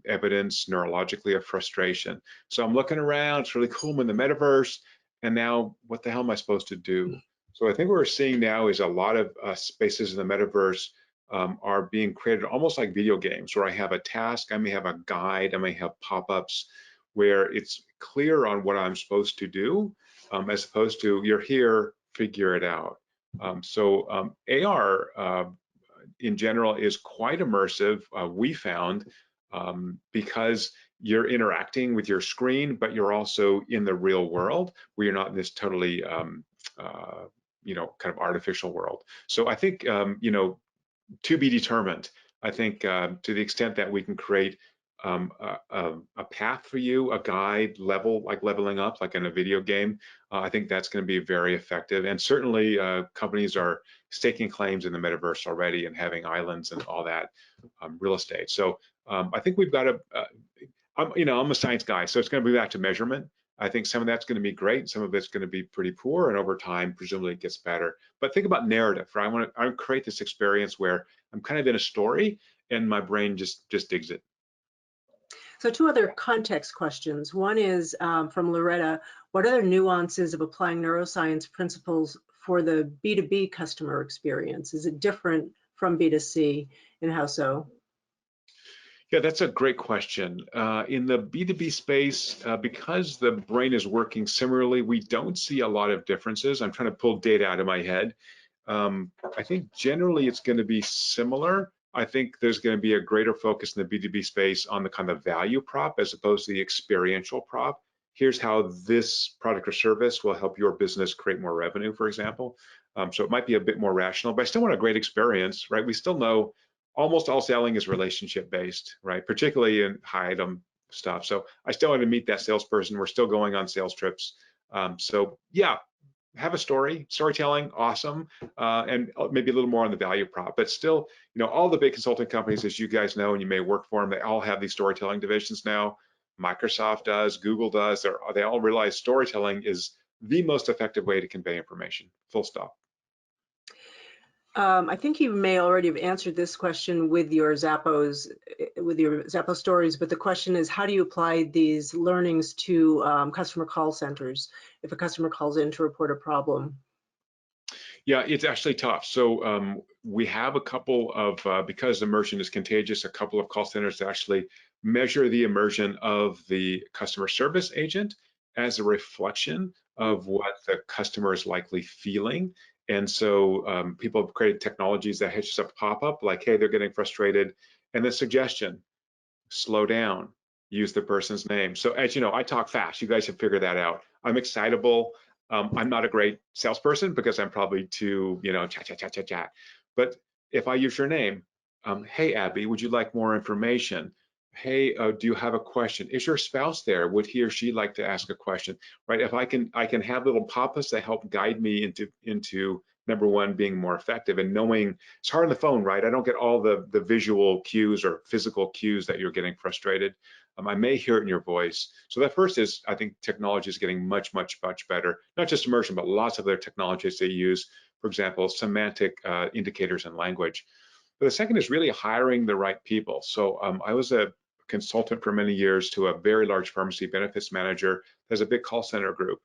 evidence neurologically of frustration. So I'm looking around, it's really cool, I'm in the metaverse, and now what the hell am I supposed to do? So I think what we're seeing now is a lot of spaces in the metaverse are being created almost like video games, where I have a task, I may have a guide, I may have pop-ups where it's clear on what I'm supposed to do, as opposed to, you're here, figure it out. AR in general is quite immersive, we found, because you're interacting with your screen, but you're also in the real world, where you're not in this totally kind of artificial world. So I think, to be determined. I think to the extent that we can create a path for you, a guide, like leveling up, like in a video game, I think that's going to be very effective. And certainly companies are staking claims in the metaverse already and having islands and all that real estate. So I think we've got to, I'm a science guy, so it's going to be back to measurement. I think some of that's going to be great, some of it's going to be pretty poor, and over time, presumably it gets better. But think about narrative, right? I want to create this experience where I'm kind of in a story and my brain just digs it. So 2 other context questions. One is from Loretta: what other nuances of applying neuroscience principles for the B2B customer experience? Is it different from B2C, and how so? Yeah, that's a great question. In the B2B space, because the brain is working similarly, we don't see a lot of differences. I'm trying to pull data out of my head. I think generally it's going to be similar. I think there's going to be a greater focus in the B2B space on the kind of value prop as opposed to the experiential prop. Here's how this product or service will help your business create more revenue, for example. So it might be a bit more rational, but I still want a great experience, right? We still know almost all selling is relationship based, right? Particularly in high item stuff. So I still want to meet that salesperson. We're still going on sales trips. So yeah, have a storytelling, awesome, and maybe a little more on the value prop. But still, you know, all the big consulting companies, as you guys know, and you may work for them, they all have these storytelling divisions now. Microsoft does, Google does. They all realize storytelling is the most effective way to convey information. Full stop. I think you may already have answered this question with your Zappos stories, but the question is, how do you apply these learnings to customer call centers if a customer calls in to report a problem? Yeah, it's actually tough. So we have a couple of, because immersion is contagious, a couple of call centers that actually measure the immersion of the customer service agent as a reflection of what the customer is likely feeling. And so people have created technologies that hit a pop-up like, hey, they're getting frustrated, and the suggestion, slow down, use the person's name. So as you know, I talk fast. You guys have figured that out. I'm excitable. I'm not a great salesperson because I'm probably too, you know, chat. But if I use your name, hey, Abby, would you like more information? Hey, do you have a question? Is your spouse there? Would he or she like to ask a question? Right? If I can have little pop-ups that help guide me into number one, being more effective and knowing. It's hard on the phone, right? I don't get all the visual cues or physical cues that you're getting frustrated. I may hear it in your voice. So that first is, I think technology is getting much better, not just immersion, but lots of other technologies they use, for example, semantic indicators in language. But the second is really hiring the right people. So I was a consultant for many years to a very large pharmacy benefits manager. There's a big call center group.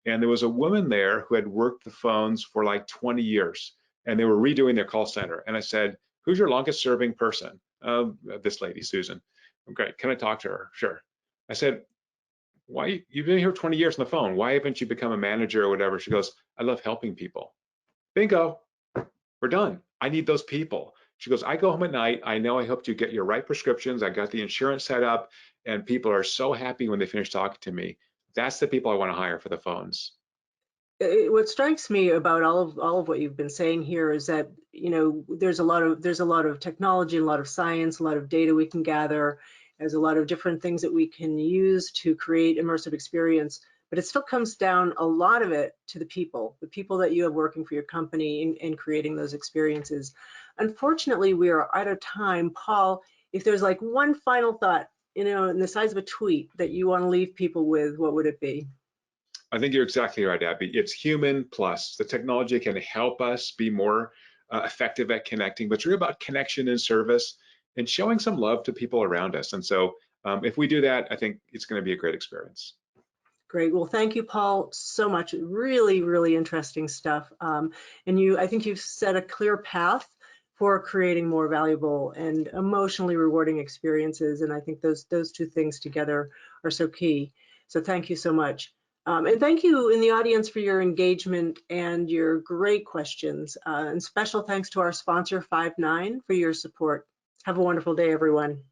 And there was a woman there who had worked the phones for like 20 years, and they were redoing their call center. And I said, who's your longest serving person? This lady, Susan. Okay, can I talk to her? Sure. I said, why, you've been here 20 years on the phone. Why haven't you become a manager or whatever? She goes, I love helping people. Bingo, we're done. I need those people. She goes, I go home at night. I know I helped you get your right prescriptions. I got the insurance set up, and people are so happy when they finish talking to me. That's the people I want to hire for the phones. What strikes me about all of what you've been saying here is that, you know, there's a lot of technology, a lot of science, a lot of data we can gather. There's a lot of different things that we can use to create immersive experience, but it still comes down, a lot of it, to the people that you have working for your company in creating those experiences. Unfortunately, we are out of time. Paul, if there's like one final thought, you know, in the size of a tweet that you want to leave people with, what would it be? I think you're exactly right, Abby. It's human plus. The technology can help us be more effective at connecting, but it's really about connection and service and showing some love to people around us. And so if we do that, I think it's going to be a great experience. Great. Well, thank you, Paul, so much. Really interesting stuff. And I think you've set a clear path for creating more valuable and emotionally rewarding experiences. And I think those two things together are so key. So thank you so much. And thank you in the audience for your engagement and your great questions. And special thanks to our sponsor, Five9, for your support. Have a wonderful day, everyone.